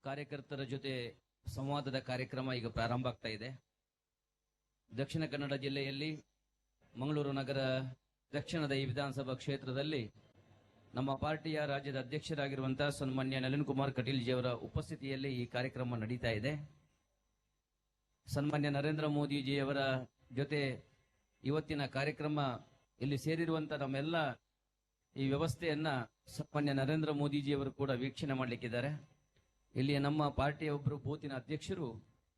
ಕಾರ್ಯಕರ್ತರ ಜೊತೆ ಸಂವಾದದ ಕಾರ್ಯಕ್ರಮ ಈಗ ಪ್ರಾರಂಭ ಆಗ್ತಾ ಇದೆ. ದಕ್ಷಿಣ ಕನ್ನಡ ಜಿಲ್ಲೆಯಲ್ಲಿ ಮಂಗಳೂರು ನಗರ ದಕ್ಷಿಣದ ಈ ವಿಧಾನಸಭಾ ಕ್ಷೇತ್ರದಲ್ಲಿ ನಮ್ಮ ಪಾರ್ಟಿಯ ರಾಜ್ಯದ ಅಧ್ಯಕ್ಷರಾಗಿರುವಂತಹ ಸನ್ಮಾನ್ಯ ನಳಿನ್ ಕುಮಾರ್ ಕಟೀಲ್ ಜಿಯವರ ಉಪಸ್ಥಿತಿಯಲ್ಲಿ ಈ ಕಾರ್ಯಕ್ರಮ ನಡೀತಾ ಇದೆ. ಸನ್ಮಾನ್ಯ ನರೇಂದ್ರ ಮೋದಿಜಿಯವರ ಜೊತೆ ಇವತ್ತಿನ ಕಾರ್ಯಕ್ರಮ ಇಲ್ಲಿ ಸೇರಿರುವಂತಹ ನಮ್ಮೆಲ್ಲ ಈ ವ್ಯವಸ್ಥೆಯನ್ನ ಸನ್ಮಾನ್ಯ ನರೇಂದ್ರ ಮೋದಿಜಿಯವರು ಕೂಡ ವೀಕ್ಷಣೆ ಮಾಡಲಿಕ್ಕಿದ್ದಾರೆ. ಇಲ್ಲಿ ನಮ್ಮ ಪಾರ್ಟಿಯ ಒಬ್ಬರು ಬೂತಿನ ಅಧ್ಯಕ್ಷರು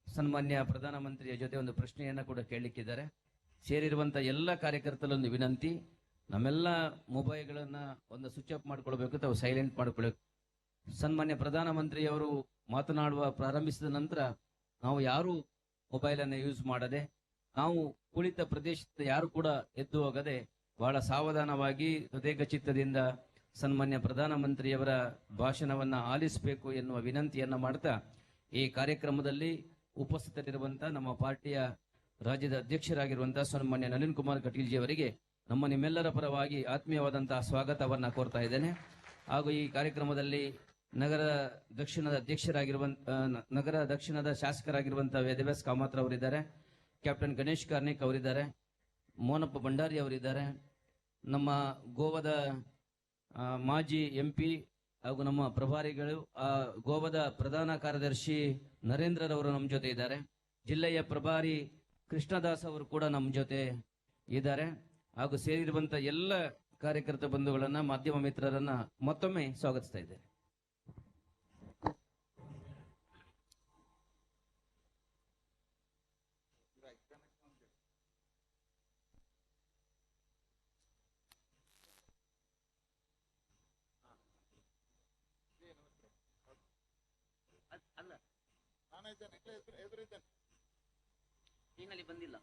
ಸನ್ಮಾನ್ಯ ಪ್ರಧಾನಮಂತ್ರಿಯ ಜೊತೆ ಒಂದು ಪ್ರಶ್ನೆಯನ್ನ ಕೂಡ ಕೇಳಲಿಕ್ಕಿದ್ದಾರೆ. ಸೇರಿರುವಂತಹ ಎಲ್ಲ ಕಾರ್ಯಕರ್ತರೊಂದು ವಿನಂತಿ, ನಮ್ಮೆಲ್ಲ ಮೊಬೈಲ್ಗಳನ್ನ ಒಂದು ಸ್ವಿಚ್ ಆಫ್ ಮಾಡ್ಕೊಳ್ಬೇಕು, ತಾವು ಸೈಲೆಂಟ್ ಮಾಡ್ಕೊಳ್ಬೇಕು. ಸನ್ಮಾನ್ಯ ಪ್ರಧಾನಮಂತ್ರಿಯವರು ಮಾತನಾಡುವ ಪ್ರಾರಂಭಿಸಿದ ನಂತರ ನಾವು ಯಾರು ಮೊಬೈಲ್ ಅನ್ನು ಯೂಸ್ ಮಾಡದೆ, ನಾವು ಕುಳಿತ ಪ್ರದೇಶದ ಯಾರು ಕೂಡ ಎದ್ದು ಹೋಗದೆ ಬಹಳ ಸಾವಧಾನವಾಗಿ ಹೃದಯ ಚಿತ್ತದಿಂದ ಸನ್ಮಾನ್ಯ ಪ್ರಧಾನಮಂತ್ರಿಯವರ ಭಾಷಣವನ್ನ ಆಲಿಸಬೇಕು ಎನ್ನುವ ವಿನಂತಿಯನ್ನ ಮಾಡ್ತಾ ಈ ಕಾರ್ಯಕ್ರಮದಲ್ಲಿ ಉಪಸ್ಥಿತರಿರುವಂತಹ ನಮ್ಮ ಪಾರ್ಟಿಯ ರಾಜ್ಯದ ಅಧ್ಯಕ್ಷರಾಗಿರುವಂತಹ ಸನ್ಮಾನ್ಯ ನಳಿನ್ ಕುಮಾರ್ ಕಟೀಲ್ ಜಿಯವರಿಗೆ ನಮ್ಮ ನಿಮ್ಮೆಲ್ಲರ ಪರವಾಗಿ ಆತ್ಮೀಯವಾದಂತಹ ಸ್ವಾಗತವನ್ನ ಕೋರ್ತಾ ಇದ್ದೇನೆ. ಹಾಗೂ ಈ ಕಾರ್ಯಕ್ರಮದಲ್ಲಿ ನಗರ ದಕ್ಷಿಣದ ಶಾಸಕರಾಗಿರುವಂತಹ ವೇದವ್ಯಾಸ್ ಕಾಮತ್ ಅವರಿದ್ದಾರೆ, ಕ್ಯಾಪ್ಟನ್ ಗಣೇಶ್ ಕಾರ್ಣಿಕ್ ಅವರಿದ್ದಾರೆ, ಮೋನಪ್ಪ ಭಂಡಾರಿ ಅವರಿದ್ದಾರೆ, ನಮ್ಮ ಗೋವಾದ ಮಾಜಿ MP ಹಾಗೂ ನಮ್ಮ ಪ್ರಭಾರಿಗಳು, ಗೋವಾದ ಪ್ರಧಾನ ಕಾರ್ಯದರ್ಶಿ ನರೇಂದ್ರರವರು ನಮ್ಮ ಜೊತೆ ಇದ್ದಾರೆ, ಜಿಲ್ಲೆಯ ಪ್ರಭಾರಿ ಕೃಷ್ಣದಾಸ್ ಅವರು ಕೂಡ ನಮ್ಮ ಜೊತೆ ಇದ್ದಾರೆ. ಹಾಗೂ ಸೇರಿರುವಂತಹ ಎಲ್ಲ ಕಾರ್ಯಕರ್ತ ಬಂಧುಗಳನ್ನ, ಮಾಧ್ಯಮ ಮಿತ್ರರನ್ನ ಮತ್ತೊಮ್ಮೆ ಸ್ವಾಗತಿಸ್ತಾ ಇದ್ದೇನೆ. ಬಂದಿಲ್ಲ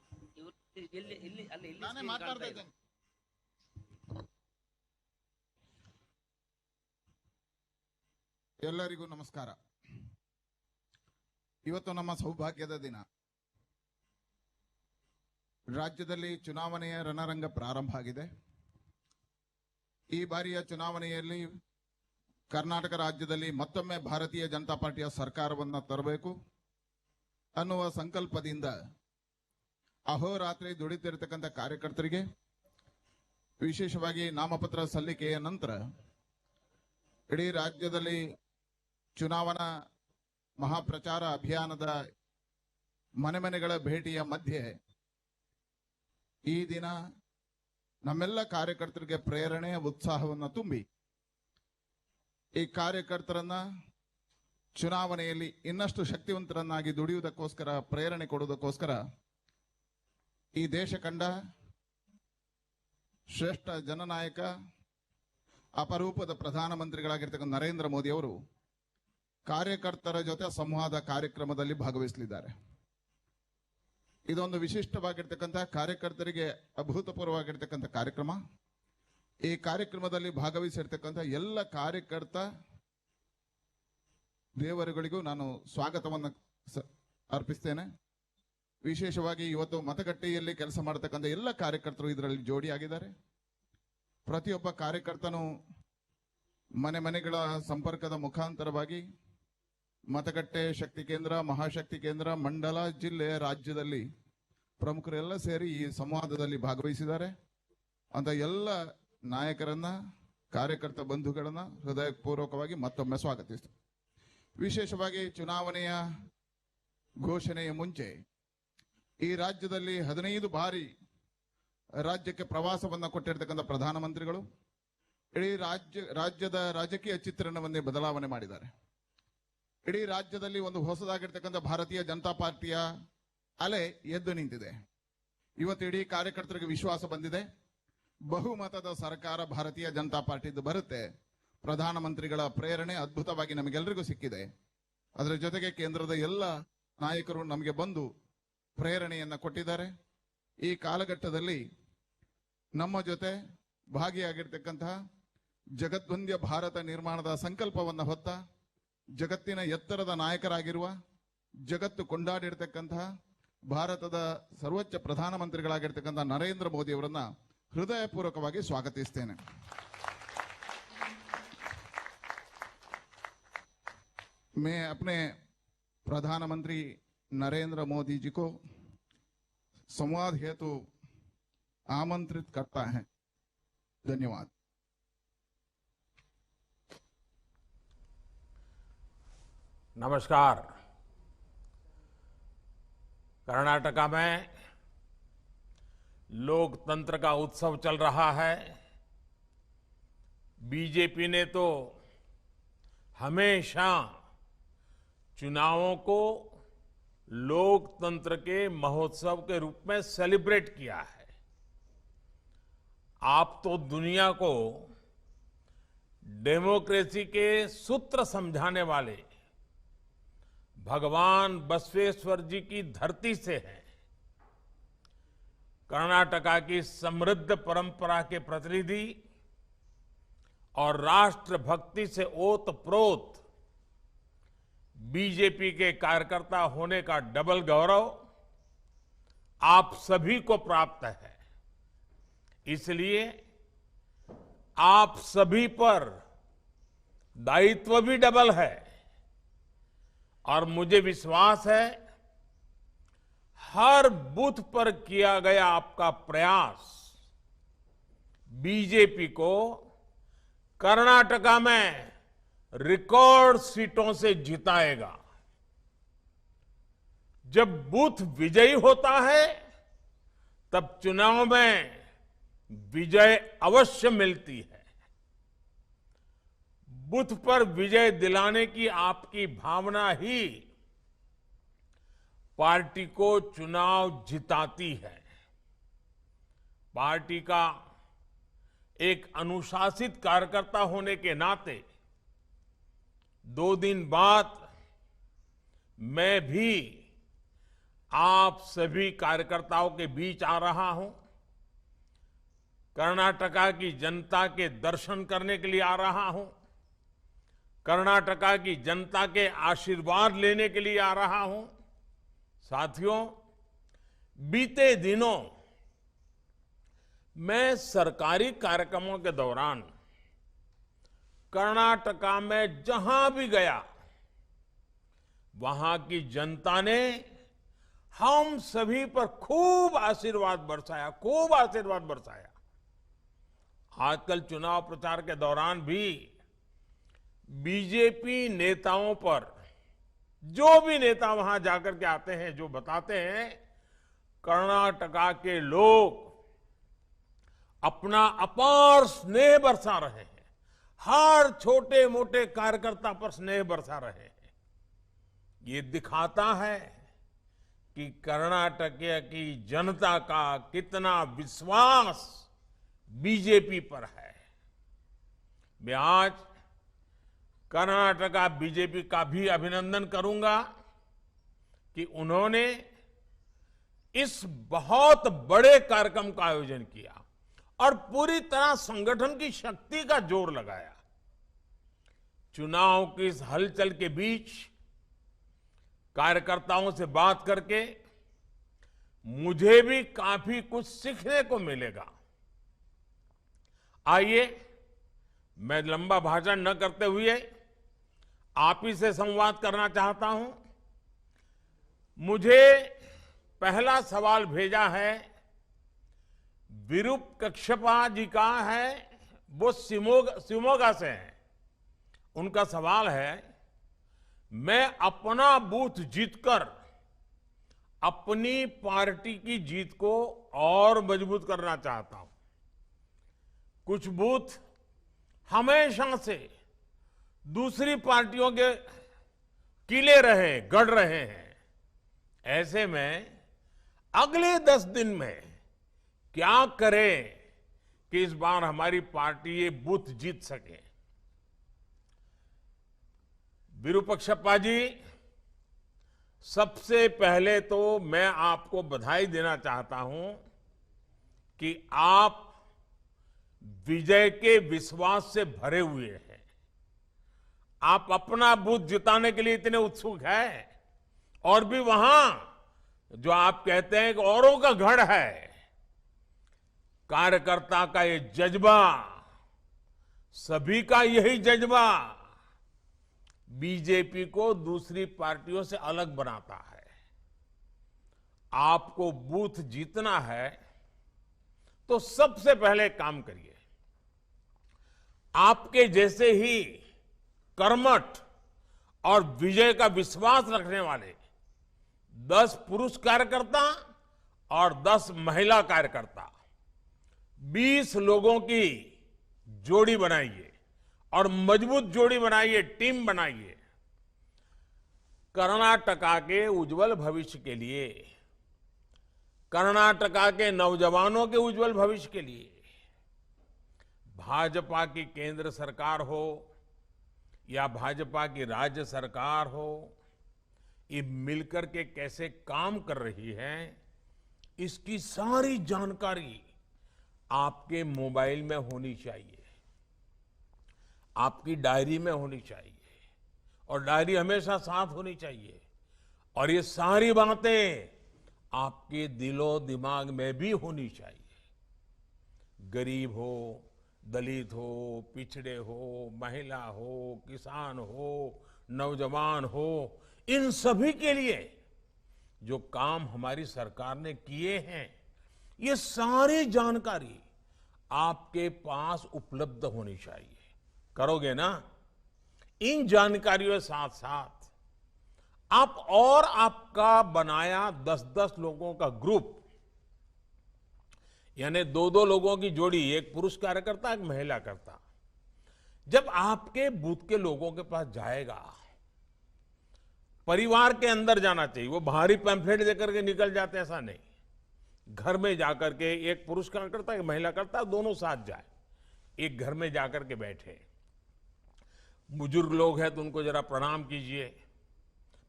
ಎಲ್ಲರಿಗೂ ನಮಸ್ಕಾರ. ಇವತ್ತು ನಮ್ಮ ಸೌಭಾಗ್ಯದ ದಿನ. ರಾಜ್ಯದಲ್ಲಿ ಚುನಾವಣೆಯ ರಣರಂಗ ಪ್ರಾರಂಭ ಆಗಿದೆ. ಈ ಬಾರಿಯ ಚುನಾವಣೆಯಲ್ಲಿ ಕರ್ನಾಟಕ ರಾಜ್ಯದಲ್ಲಿ ಮತ್ತೊಮ್ಮೆ ಭಾರತೀಯ ಜನತಾ ಪಾರ್ಟಿಯ ಸರ್ಕಾರವನ್ನು ತರಬೇಕು ಅನ್ನುವ ಸಂಕಲ್ಪದಿಂದ ಅಹೋರಾತ್ರಿ ದುಡಿತಿರತಕ್ಕಂಥ ಕಾರ್ಯಕರ್ತರಿಗೆ, ವಿಶೇಷವಾಗಿ ನಾಮಪತ್ರ ಸಲ್ಲಿಕೆಯ ನಂತರ ಇಡೀ ರಾಜ್ಯದಲ್ಲಿ ಚುನಾವಣಾ ಮಹಾಪ್ರಚಾರ ಅಭಿಯಾನದ ಮನೆ ಮನೆಗಳ ಭೇಟಿಯ ಮಧ್ಯೆ ಈ ದಿನ ನಮ್ಮೆಲ್ಲ ಕಾರ್ಯಕರ್ತರಿಗೆ ಪ್ರೇರಣೆ, ಉತ್ಸಾಹವನ್ನು ತುಂಬಿ ಈ ಕಾರ್ಯಕರ್ತರನ್ನ ಚುನಾವಣೆಯಲ್ಲಿ ಇನ್ನಷ್ಟು ಶಕ್ತಿವಂತರನ್ನಾಗಿ ದುಡಿಯುವುದಕ್ಕೋಸ್ಕರ, ಪ್ರೇರಣೆ ಕೊಡುವುದಕ್ಕೋಸ್ಕರ ಈ ದೇಶ ಕಂಡ ಶ್ರೇಷ್ಠ ಜನನಾಯಕ, ಅಪರೂಪದ ಪ್ರಧಾನಮಂತ್ರಿಗಳಾಗಿರ್ತಕ್ಕಂಥ ನರೇಂದ್ರ ಮೋದಿ ಅವರು ಕಾರ್ಯಕರ್ತರ ಜೊತೆ ಸಂವಾದ ಕಾರ್ಯಕ್ರಮದಲ್ಲಿ ಭಾಗವಹಿಸಲಿದ್ದಾರೆ. ಇದೊಂದು ವಿಶಿಷ್ಟವಾಗಿರ್ತಕ್ಕಂಥ, ಕಾರ್ಯಕರ್ತರಿಗೆ ಅಭೂತಪೂರ್ವವಾಗಿರ್ತಕ್ಕಂಥ ಕಾರ್ಯಕ್ರಮ. ಈ ಕಾರ್ಯಕ್ರಮದಲ್ಲಿ ಭಾಗವಹಿಸಿರ್ತಕ್ಕಂಥ ಎಲ್ಲ ಕಾರ್ಯಕರ್ತ ದೇವರುಗಳಿಗೂ ನಾನು ಸ್ವಾಗತವನ್ನು ಅರ್ಪಿಸ್ತೇನೆ. ವಿಶೇಷವಾಗಿ ಇವತ್ತು ಮತಗಟ್ಟೆಯಲ್ಲಿ ಕೆಲಸ ಮಾಡತಕ್ಕಂಥ ಎಲ್ಲ ಕಾರ್ಯಕರ್ತರು ಇದರಲ್ಲಿ ಜೋಡಿಯಾಗಿದ್ದಾರೆ. ಪ್ರತಿಯೊಬ್ಬ ಕಾರ್ಯಕರ್ತನು ಮನೆ ಮನೆಗಳ ಸಂಪರ್ಕದ ಮುಖಾಂತರವಾಗಿ ಮತಗಟ್ಟೆ, ಶಕ್ತಿ ಕೇಂದ್ರ, ಮಹಾಶಕ್ತಿ ಕೇಂದ್ರ, ಮಂಡಲ, ಜಿಲ್ಲೆ, ರಾಜ್ಯದಲ್ಲಿ ಪ್ರಮುಖರೆಲ್ಲ ಸೇರಿ ಈ ಸಂವಾದದಲ್ಲಿ ಭಾಗವಹಿಸಿದ್ದಾರೆ. ಅಂತ ಎಲ್ಲ ನಾಯಕರನ್ನ, ಕಾರ್ಯಕರ್ತ ಬಂಧುಗಳನ್ನ ಹೃದಯಪೂರ್ವಕವಾಗಿ ಮತ್ತೊಮ್ಮೆ ಸ್ವಾಗತಿಸ್ತಾರೆ. ವಿಶೇಷವಾಗಿ ಚುನಾವಣೆಯ ಘೋಷಣೆಯ ಮುಂಚೆ ಈ ರಾಜ್ಯದಲ್ಲಿ 15 ಬಾರಿ ರಾಜ್ಯಕ್ಕೆ ಪ್ರವಾಸವನ್ನ ಕೊಟ್ಟಿರ್ತಕ್ಕಂಥ ಪ್ರಧಾನಮಂತ್ರಿಗಳು ಇಡೀ ರಾಜ್ಯದ ರಾಜಕೀಯ ಚಿತ್ರಣವನ್ನೇ ಬದಲಾವಣೆ ಮಾಡಿದ್ದಾರೆ. ಇಡೀ ರಾಜ್ಯದಲ್ಲಿ ಒಂದು ಹೊಸದಾಗಿರ್ತಕ್ಕಂಥ ಭಾರತೀಯ ಜನತಾ ಪಾರ್ಟಿಯ ಅಲೆ ಎದ್ದು ನಿಂತಿದೆ. ಇವತ್ತು ಇಡೀ ಕಾರ್ಯಕರ್ತರಿಗೆ ವಿಶ್ವಾಸ ಬಂದಿದೆ, ಬಹುಮತದ ಸರ್ಕಾರ ಭಾರತೀಯ ಜನತಾ ಪಾರ್ಟಿದು ಬರುತ್ತೆ. ಪ್ರಧಾನಮಂತ್ರಿಗಳ ಪ್ರೇರಣೆ ಅದ್ಭುತವಾಗಿ ನಮಗೆಲ್ಲರಿಗೂ ಸಿಕ್ಕಿದೆ. ಅದರ ಜೊತೆಗೆ ಕೇಂದ್ರದ ಎಲ್ಲ ನಾಯಕರು ನಮಗೆ ಬಂದು ಪ್ರೇರಣೆಯನ್ನ ಕೊಟ್ಟಿದ್ದಾರೆ. ಈ ಕಾಲಘಟ್ಟದಲ್ಲಿ ನಮ್ಮ ಜೊತೆ ಭಾಗಿಯಾಗಿರ್ತಕ್ಕಂತಹ ಜಗದ್ವಂದ್ಯ ಭಾರತ ನಿರ್ಮಾಣದ ಸಂಕಲ್ಪವನ್ನು ಹೊತ್ತ, ಜಗತ್ತಿನ ಎತ್ತರದ ನಾಯಕರಾಗಿರುವ, ಜಗತ್ತು ಕೊಂಡಾಡಿರ್ತಕ್ಕಂತಹ ಭಾರತದ ಸರ್ವೋಚ್ಚ ಪ್ರಧಾನಮಂತ್ರಿಗಳಾಗಿರ್ತಕ್ಕಂಥ ನರೇಂದ್ರ ಮೋದಿ ಅವರನ್ನ ಹೃದಯಪೂರ್ವಕವಾಗಿ ಸ್ವಾಗತಿಸ್ತೇನೆ. मैं अपने प्रधानमंत्री नरेंद्र मोदी जी को संवाद हेतु आमंत्रित करता है। धन्यवाद। नमस्कार। कर्नाटका में लोकतंत्र का उत्सव चल रहा है। बीजेपी ने तो हमेशा चुनावों को लोकतंत्र के महोत्सव के रूप में सेलिब्रेट किया है। आप तो दुनिया को डेमोक्रेसी के सूत्र समझाने वाले भगवान बसवेश्वर जी की धरती से हैं। कर्नाटका की समृद्ध परंपरा के प्रतिनिधि और राष्ट्रभक्ति से ओतप्रोत बीजेपी के कार्यकर्ता होने का डबल गौरव आप सभी को प्राप्त है। इसलिए आप सभी पर दायित्व भी डबल है और मुझे विश्वास है हर बूथ पर किया गया आपका प्रयास बीजेपी को कर्नाटका में रिकॉर्ड सीटों से जिताएगा। जब बूथ विजयी होता है तब चुनाव में विजय अवश्य मिलती है। बूथ पर विजय दिलाने की आपकी भावना ही पार्टी को चुनाव जिताती है। पार्टी का एक अनुशासित कार्यकर्ता होने के नाते 2 दिन बाद मैं भी आप सभी कार्यकर्ताओं के बीच आ रहा हूं। कर्नाटका की जनता के दर्शन करने के लिए आ रहा हूं। कर्नाटका की जनता के आशीर्वाद लेने के लिए आ रहा हूं। साथियों, बीते दिनों मैं सरकारी कार्यक्रमों के दौरान कर्नाटका में जहां भी गया वहां की जनता ने हम सभी पर खूब आशीर्वाद बरसाया। आजकल चुनाव प्रचार के दौरान भी बीजेपी नेताओं पर जो भी नेता वहां जाकर के आते हैं जो बताते हैं, कर्नाटका के लोग अपना अपार स्नेह बरसा रहे हैं। हर छोटे मोटे कार्यकर्ता पर स्नेह बरसा रहे हैं। ये दिखाता है कि कर्नाटक की जनता का कितना विश्वास बीजेपी पर है। मैं आज कर्नाटका बीजेपी का भी अभिनंदन करूंगा कि उन्होंने इस बहुत बड़े कार्यक्रम का आयोजन किया और पूरी तरह संगठन की शक्ति का जोर लगाया। चुनाव की इस हलचल के बीच कार्यकर्ताओं से बात करके मुझे भी काफी कुछ सीखने को मिलेगा। आइए, मैं लंबा भाषण न करते हुए आप ही से संवाद करना चाहता हूं। मुझे पहला सवाल भेजा है विरूपक्षपा जी का है, वो शिवमोगा से हैं। उनका सवाल है, मैं अपना बूथ जीतकर अपनी पार्टी की जीत को और मजबूत करना चाहता हूं। कुछ बूथ हमेशा से दूसरी पार्टियों के किले गढ़ रहे हैं। ऐसे में अगले 10 दिन में क्या करें कि इस बार हमारी पार्टी ये बूथ जीत सके। विरूपक्षप्पा जी, सबसे पहले तो मैं आपको बधाई देना चाहता हूं कि आप विजय के विश्वास से भरे हुए हैं। आप अपना बूथ जिताने के लिए इतने उत्सुक हैं और भी वहां जो आप कहते हैं कि औरों का गढ़ है। कार्यकर्ता का ये जज्बा, सभी का यही जज्बा बीजेपी को दूसरी पार्टियों से अलग बनाता है। आपको बूथ जीतना है तो सबसे पहले काम करिए। आपके जैसे ही कर्मठ और विजय का विश्वास रखने वाले 10 पुरुष कार्यकर्ता और 10 महिला कार्यकर्ता 20 लोगों की जोड़ी बनाइए और मजबूत जोड़ी बनाइए, टीम बनाइए। कर्नाटका के उज्जवल भविष्य के लिए, कर्नाटका के नौजवानों के उज्जवल भविष्य के लिए भाजपा की केंद्र सरकार हो या भाजपा की राज्य सरकार हो, ये मिलकर के कैसे काम कर रही है, इसकी सारी जानकारी आपके मोबाइल में होनी चाहिए, आपकी डायरी में होनी चाहिए और डायरी हमेशा साथ होनी चाहिए। और ये सारी बातें आपके दिलो दिमाग में भी होनी चाहिए। गरीब हो, दलित हो, पिछड़े हो, महिला हो, किसान हो, नौजवान हो, इन सभी के लिए जो काम हमारी सरकार ने किए हैं, ये सारी जानकारी आपके पास उपलब्ध होनी चाहिए। करोगे ना? इन जानकारियों के साथ साथ आप और आपका बनाया 10-10 लोगों का ग्रुप, यानी 2-2 लोगों की जोड़ी, एक पुरुष कार्यकर्ता, एक महिला करता, जब आपके बूथ के लोगों के पास जाएगा, परिवार के अंदर जाना चाहिए। वो बाहरी पैम्फलेट देकर के निकल जाते, ऐसा नहीं। घर में जाकर के एक पुरुष कार्यकर्ता, एक महिला करता, दोनों साथ जाए, एक घर में जाकर के बैठे। बुजुर्ग लोग हैं तो उनको जरा प्रणाम कीजिए,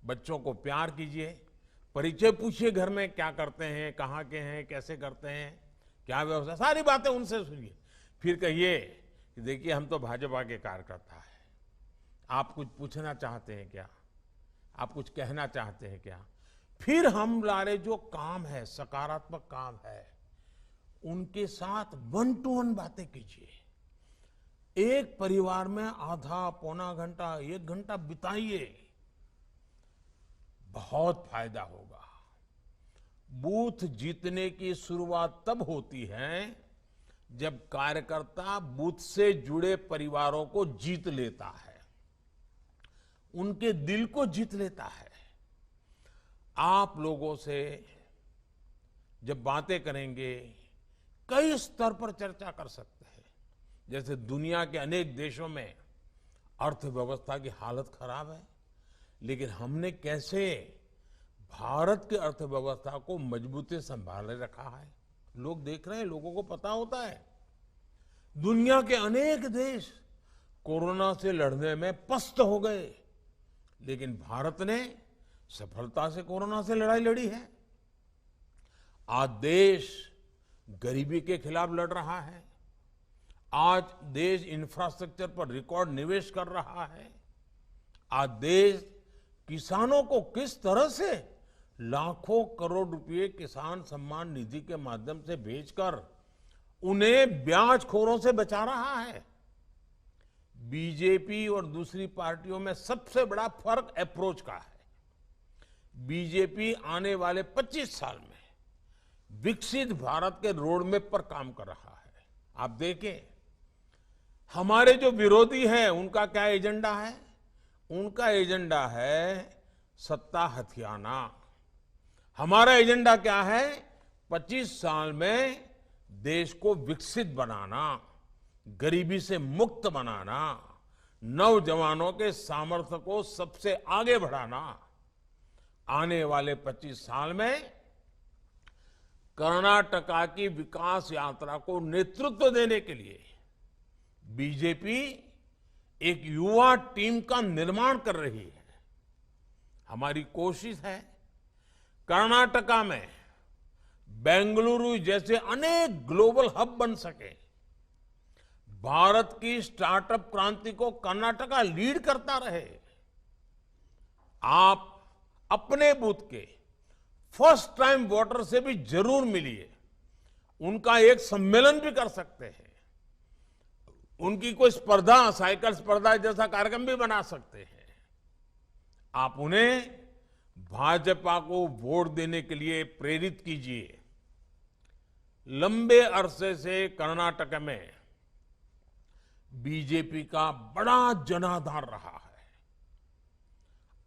बच्चों को प्यार कीजिए, परिचय पूछिए, घर में क्या करते हैं, कहाँ के हैं, कैसे करते हैं, क्या व्यवस्था, सारी बातें उनसे सुनिए। फिर कहिए कि देखिए हम तो भाजपा के कार्यकर्ता हैं, आप कुछ पूछना चाहते हैं क्या, आप कुछ कहना चाहते हैं क्या। फिर हम लारे जो काम है, सकारात्मक काम है, उनके साथ 1 to 1 बातें कीजिए। एक परिवार में आधा पौना घंटा, 1 घंटा बिताइए, बहुत फायदा होगा। बूथ जीतने की शुरुआत तब होती है जब कार्यकर्ता बूथ से जुड़े परिवारों को जीत लेता है, उनके दिल को जीत लेता है। आप लोगों से जब बातें करेंगे, कई स्तर पर चर्चा कर सकते हैं। जैसे दुनिया के अनेक देशों में अर्थव्यवस्था की हालत खराब है, लेकिन हमने कैसे भारत की अर्थव्यवस्था को मजबूती से संभाले रखा है, लोग देख रहे हैं, लोगों को पता होता है। दुनिया के अनेक देश कोरोना से लड़ने में पस्त हो गए, लेकिन भारत ने सफलता से कोरोना से लड़ाई लड़ी है। आज देश गरीबी के खिलाफ लड़ रहा है, आज देश इंफ्रास्ट्रक्चर पर रिकॉर्ड निवेश कर रहा है, आज देश किसानों को किस तरह से लाखों करोड़ रुपए किसान सम्मान निधि के माध्यम से भेजकर उन्हें ब्याजखोरों से बचा रहा है। बीजेपी और दूसरी पार्टियों में सबसे बड़ा फर्क अप्रोच का है। बीजेपी आने वाले 25 साल में विकसित भारत के रोड मैप पर काम कर रहा है। आप देखें, हमारे जो विरोधी हैं उनका क्या एजेंडा है? उनका एजेंडा है सत्ता हथियाना। हमारा एजेंडा क्या है? 25 साल में देश को विकसित बनाना, गरीबी से मुक्त बनाना, नौजवानों के सामर्थ्य को सबसे आगे बढ़ाना। आने वाले 25 साल में कर्नाटका की विकास यात्रा को नेतृत्व देने के लिए बीजेपी एक युवा टीम का निर्माण कर रही है। हमारी कोशिश है कर्नाटका में बेंगलुरु जैसे अनेक ग्लोबल हब बन सके। भारत की स्टार्टअप क्रांति को कर्नाटका लीड करता रहे। आप अपने बूथ के फर्स्ट टाइम वोटर से भी जरूर मिलिए, उनका एक सम्मेलन भी कर सकते हैं, उनकी कोई स्पर्धा, साइकिल स्पर्धा जैसा कार्यक्रम भी बना सकते हैं। आप उन्हें भाजपा को वोट देने के लिए प्रेरित कीजिए। लंबे अरसे से कर्नाटक में बीजेपी का बड़ा जनाधार रहा है।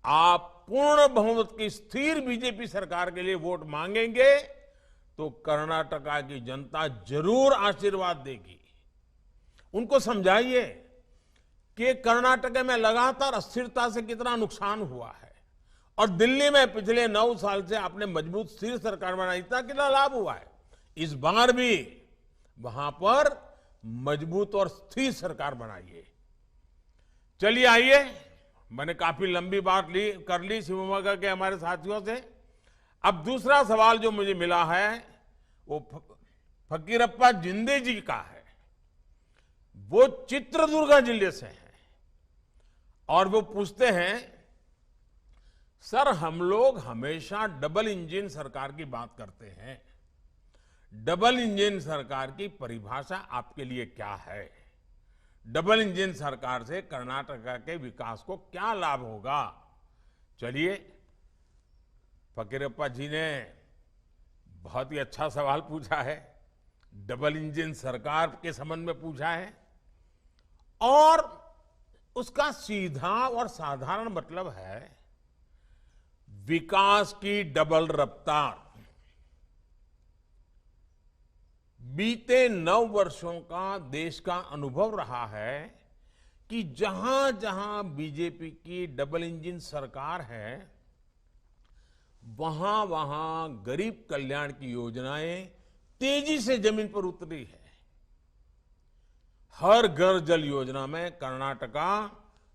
आप पूर्ण बहुमत की स्थिर बीजेपी सरकार के लिए वोट मांगेंगे तो कर्नाटका की जनता जरूर आशीर्वाद देगी। उनको समझाइए कि कर्नाटक में लगातार अस्थिरता से कितना नुकसान हुआ है और दिल्ली में पिछले 9 साल से आपने मजबूत स्थिर सरकार बनाई, इतना कितना लाभ हुआ है। इस बार भी वहां पर मजबूत और स्थिर सरकार बनाइए। चलिए आइए, मैंने काफी लंबी बात कर ली शिवमोगा के हमारे साथियों से। अब दूसरा सवाल जो मुझे मिला है वो फकीरप्पा जिंदे जी का है। वो चित्रदुर्गा जिले से हैं और वो पूछते हैं, सर हम लोग हमेशा डबल इंजन सरकार की बात करते हैं, डबल इंजन सरकार की परिभाषा आपके लिए क्या है? डबल इंजन सरकार से कर्नाटक के विकास को क्या लाभ होगा? चलिए, फकीरप्पा जी ने बहुत ही अच्छा सवाल पूछा है, डबल इंजन सरकार के संबंध में पूछा है और उसका सीधा और साधारण मतलब है विकास की डबल रफ्तार। बीते 9 वर्षों का देश का अनुभव रहा है कि जहां जहां बीजेपी की डबल इंजन सरकार है वहां वहां गरीब कल्याण की योजनाएं तेजी से जमीन पर उतरी है। हर घर जल योजना में कर्नाटका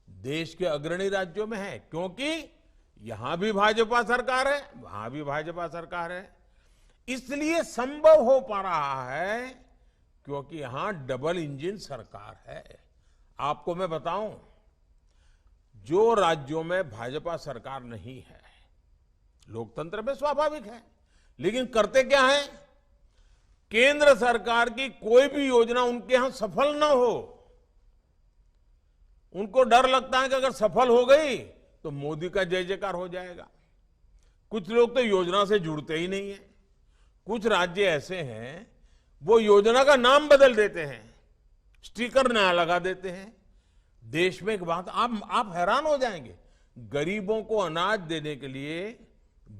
देश के अग्रणी राज्यों में है, क्योंकि यहां भी भाजपा सरकार है, वहां भी भाजपा सरकार है। इसलिए संभव हो पा रहा है क्योंकि यहां डबल इंजन सरकार है। आपको मैं बताऊं, जो राज्यों में भाजपा सरकार नहीं है, लोकतंत्र में स्वाभाविक है, लेकिन करते क्या है, केंद्र सरकार की कोई भी योजना उनके यहां सफल ना हो, उनको डर लगता है कि अगर सफल हो गई तो मोदी का जय जयकार हो जाएगा। कुछ लोग तो योजना से जुड़ते ही नहीं है। कुछ राज्य ऐसे हैं वो योजना का नाम बदल देते हैं, स्टिकर नया लगा देते हैं। देश में एक बात आप हैरान हो जाएंगे, गरीबों को अनाज देने के लिए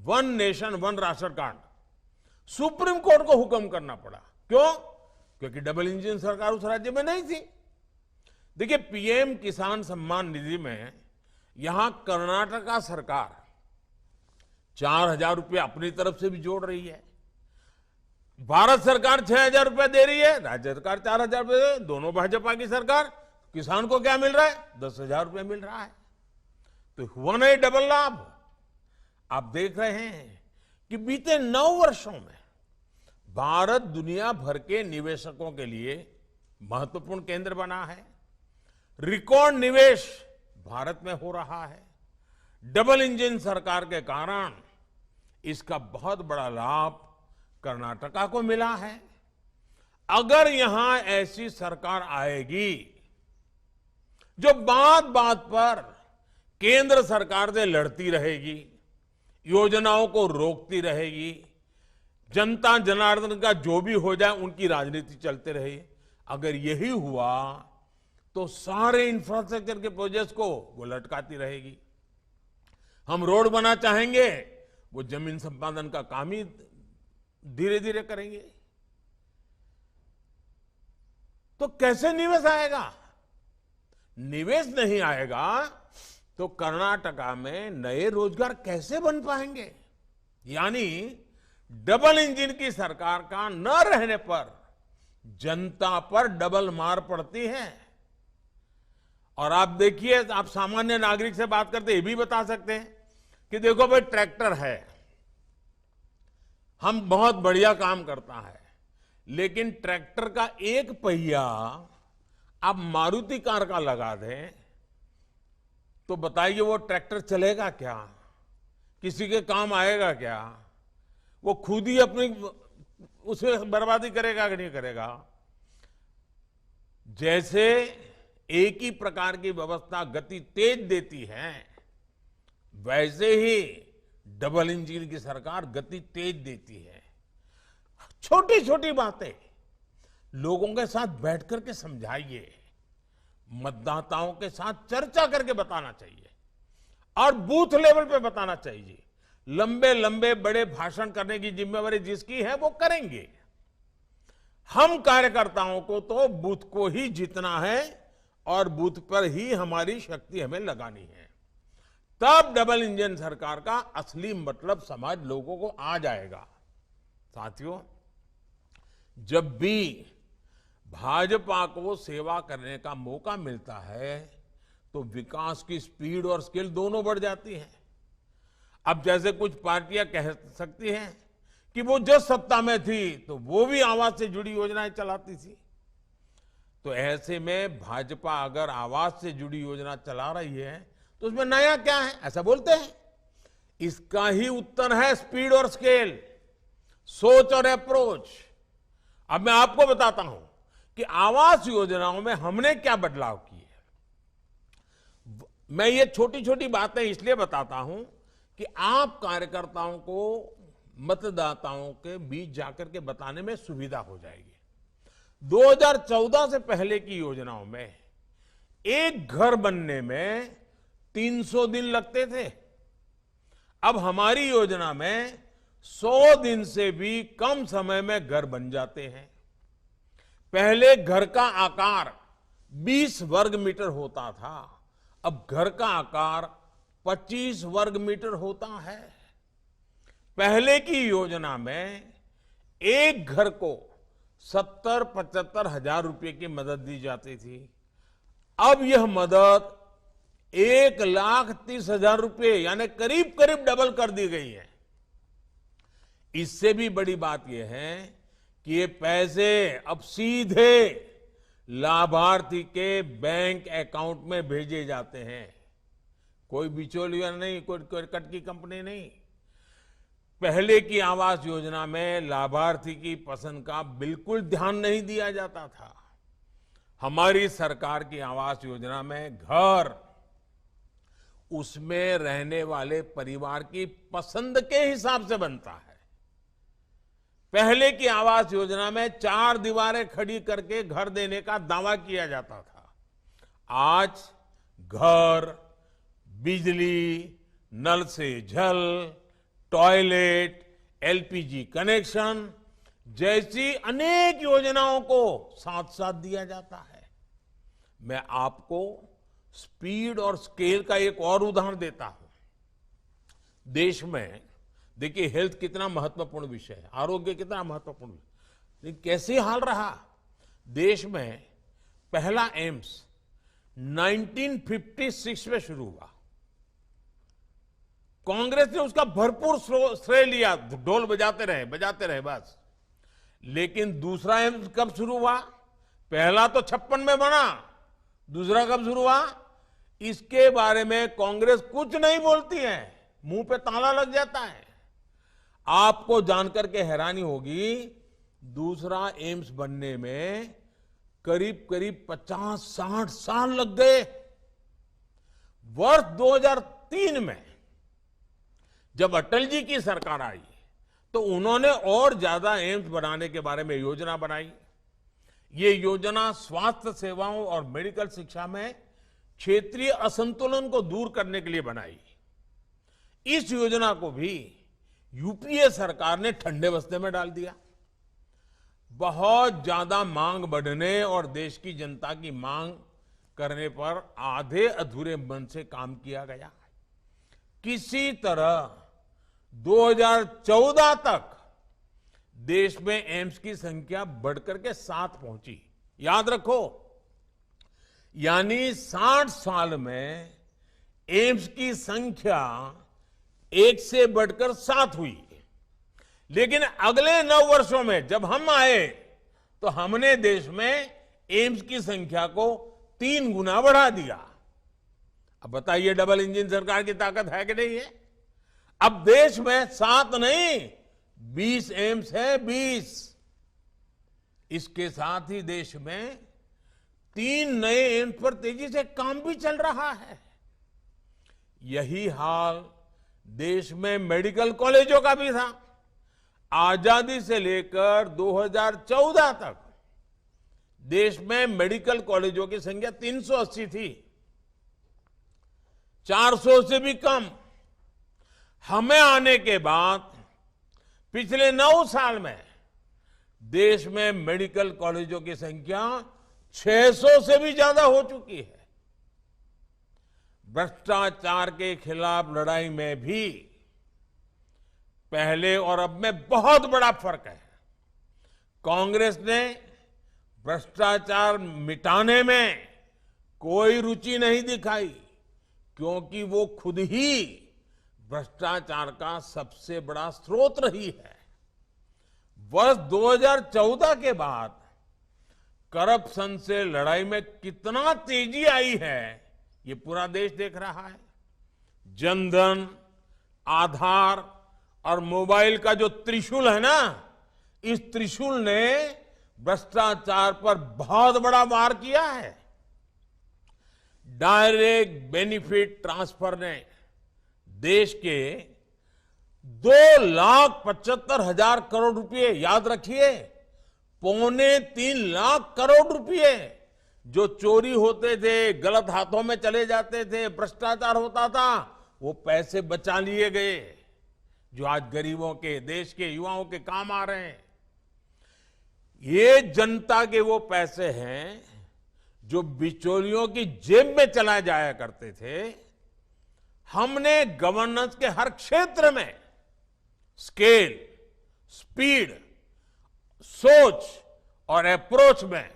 1 nation 1 ration card supreme court को हुक्म करना पड़ा। क्यों? क्योंकि डबल इंजन सरकार उस राज्य में नहीं थी। देखिए, पीएम किसान सम्मान निधि में यहां कर्नाटका सरकार 4,000 रुपये अपनी तरफ से भी जोड़ रही है, भारत सरकार 6,000 रुपये दे रही है, राज्य सरकार 4,000 रुपये, दोनों भाजपा की सरकार। किसान को क्या मिल रहा है? 10,000 रुपये मिल रहा है। तो हुआ नहीं डबल लाभ। आप देख रहे हैं कि बीते 9 वर्षों में भारत दुनिया भर के निवेशकों के लिए महत्वपूर्ण केंद्र बना है। रिकॉर्ड निवेश भारत में हो रहा है। डबल इंजन सरकार के कारण इसका बहुत बड़ा लाभ कर्नाटका को मिला है। अगर यहां ऐसी सरकार आएगी जो बात बात पर केंद्र सरकार से लड़ती रहेगी, योजनाओं को रोकती रहेगी, जनता जनार्दन का जो भी हो जाए उनकी राजनीति चलते रहे, अगर यही हुआ तो सारे इंफ्रास्ट्रक्चर के प्रोजेक्ट्स को वो लटकाती रहेगी। हम रोड बना चाहेंगे, वो जमीन संपादन का काम ही धीरे धीरे करेंगे। तो कैसे निवेश आएगा? निवेश नहीं आएगा तो कर्नाटका में नए रोजगार कैसे बन पाएंगे? यानी डबल इंजन की सरकार का न रहने पर जनता पर डबल मार पड़ती है। और आप देखिए, आप सामान्य नागरिक से बात करते ये भी बता सकते हैं कि देखो भाई, ट्रैक्टर है, हम बहुत बढ़िया काम करता है, लेकिन ट्रैक्टर का एक पहिया आप मारुति कार का लगा दें तो बताइए वो ट्रैक्टर चलेगा क्या? किसी के काम आएगा क्या? वो खुद ही अपनी उसमें बर्बादी करेगा कि नहीं करेगा? जैसे एक ही प्रकार की व्यवस्था गति तेज देती है, वैसे ही डबल इंजन की सरकार गति तेज देती है। छोटी छोटी बातें लोगों के साथ बैठ करके समझाइए, मतदाताओं के साथ चर्चा करके बताना चाहिए और बूथ लेवल पे बताना चाहिए। लंबे लंबे बड़े भाषण करने की जिम्मेवारी जिसकी है वो करेंगे। हम कार्यकर्ताओं को तो बूथ को ही जीतना है और बूथ पर ही हमारी शक्ति हमें लगानी है। तब डबल इंजन सरकार का असली मतलब समझ लोगों को आ जाएगा। साथियों, जब भी भाजपा को सेवा करने का मौका मिलता है तो विकास की स्पीड और स्केल दोनों बढ़ जाती है। अब जैसे कुछ पार्टियां कह सकती हैं कि वो जब सत्ता में थी तो वो भी आवास से जुड़ी योजनाएं चलाती थी, तो ऐसे में भाजपा अगर आवास से जुड़ी योजना चला रही है तो उसमें नया क्या है, ऐसा बोलते हैं। इसका ही उत्तर है स्पीड और स्केल, सोच और अप्रोच। अब मैं आपको बताता हूं कि आवास योजनाओं में हमने क्या बदलाव किए। मैं ये छोटी छोटी बातें इसलिए बताता हूं कि आप कार्यकर्ताओं को मतदाताओं के बीच जाकर के बताने में सुविधा हो जाएगी। 2014 से पहले की योजनाओं में एक घर बनने में 300 दिन लगते थे। अब हमारी योजना में 100 दिन से भी कम समय में घर बन जाते हैं। पहले घर का आकार 20 वर्ग मीटर होता था, अब घर का आकार 25 वर्ग मीटर होता है। पहले की योजना में एक घर को 70-75 हजार रुपए की मदद दी जाती थी। अब यह मदद 1,30,000 रुपए यानी करीब करीब डबल कर दी गई है। इससे भी बड़ी बात यह है कि ये पैसे अब सीधे लाभार्थी के बैंक अकाउंट में भेजे जाते हैं। कोई बिचौलिया नहीं, कोई कट की कंपनी नहीं। पहले की आवास योजना में लाभार्थी की पसंद का बिल्कुल ध्यान नहीं दिया जाता था। हमारी सरकार की आवास योजना में घर उसमें रहने वाले परिवार की पसंद के हिसाब से बनता है। पहले की आवास योजना में 4 दीवारें खड़ी करके घर देने का दावा किया जाता था। आज घर, बिजली, नल से जल, टॉयलेट, एलपीजी कनेक्शन जैसी अनेक योजनाओं को साथ साथ दिया जाता है। मैं आपको स्पीड और स्केल का एक और उदाहरण देता हूं। देश में देखिए हेल्थ कितना महत्वपूर्ण विषय है, आरोग्य कितना महत्वपूर्ण विषय, लेकिन कैसे हाल रहा। देश में पहला एम्स 1956 में शुरू हुआ। कांग्रेस ने उसका भरपूर श्रेय लिया, ढोल बजाते रहे बस। लेकिन दूसरा एम्स कब शुरू हुआ? पहला तो 56 में बना, दूसरा कब शुरू हुआ इसके बारे में कांग्रेस कुछ नहीं बोलती है, मुंह पे ताला लग जाता है। आपको जानकर के हैरानी होगी, दूसरा एम्स बनने में करीब करीब 50-60 साल लग गए। वर्ष 2003 में जब अटल जी की सरकार आई तो उन्होंने और ज्यादा एम्स बनाने के बारे में योजना बनाई। ये योजना स्वास्थ्य सेवाओं और मेडिकल शिक्षा में क्षेत्रीय असंतुलन को दूर करने के लिए बनाई। इस योजना को भी यूपीए सरकार ने ठंडे बस्ते में डाल दिया। बहुत ज्यादा मांग बढ़ने और देश की जनता की मांग करने पर आधे अधूरे मन से काम किया गया। किसी तरह 2014 तक देश में एम्स की संख्या बढ़कर के 7 पहुंची। याद रखो, यानी 60 साल में एम्स की संख्या 1 से बढ़कर 7 हुई। लेकिन अगले 9 वर्षों में जब हम आए तो हमने देश में एम्स की संख्या को 3 गुना बढ़ा दिया। अब बताइए डबल इंजन सरकार की ताकत है कि नहीं है? अब देश में 7 नहीं 20 एम्स है, 20। इसके साथ ही देश में 3 नए एम्स पर तेजी से काम भी चल रहा है। यही हाल देश में मेडिकल कॉलेजों का भी था। आजादी से लेकर 2014 तक देश में मेडिकल कॉलेजों की संख्या 380 थी, 400 से भी कम। हमें आने के बाद पिछले 9 साल में देश में मेडिकल कॉलेजों की संख्या 600 से भी ज्यादा हो चुकी है। भ्रष्टाचार के खिलाफ लड़ाई में भी पहले और अब में बहुत बड़ा फर्क है। कांग्रेस ने भ्रष्टाचार मिटाने में कोई रुचि नहीं दिखाई, क्योंकि वो खुद ही भ्रष्टाचार का सबसे बड़ा स्रोत रही है। वर्ष 2014 के बाद करप्शन से लड़ाई में कितना तेजी आई है, ये पूरा देश देख रहा है। जनधन, आधार और मोबाइल का जो त्रिशूल है ना, इस त्रिशूल ने भ्रष्टाचार पर बहुत बड़ा वार किया है। डायरेक्ट बेनिफिट ट्रांसफर ने देश के 2,75,000 करोड़ रुपए, याद रखिए, 2.25 लाख करोड़ रुपए जो चोरी होते थे, गलत हाथों में चले जाते थे, भ्रष्टाचार होता था, वो पैसे बचा लिए गए, जो आज गरीबों के, देश के युवाओं के काम आ रहे हैं। ये जनता के वो पैसे हैं जो बिचौलियों की जेब में चला जाया करते थे। हमने गवर्नेंस के हर क्षेत्र में स्केल, स्पीड, सोच और अप्रोच में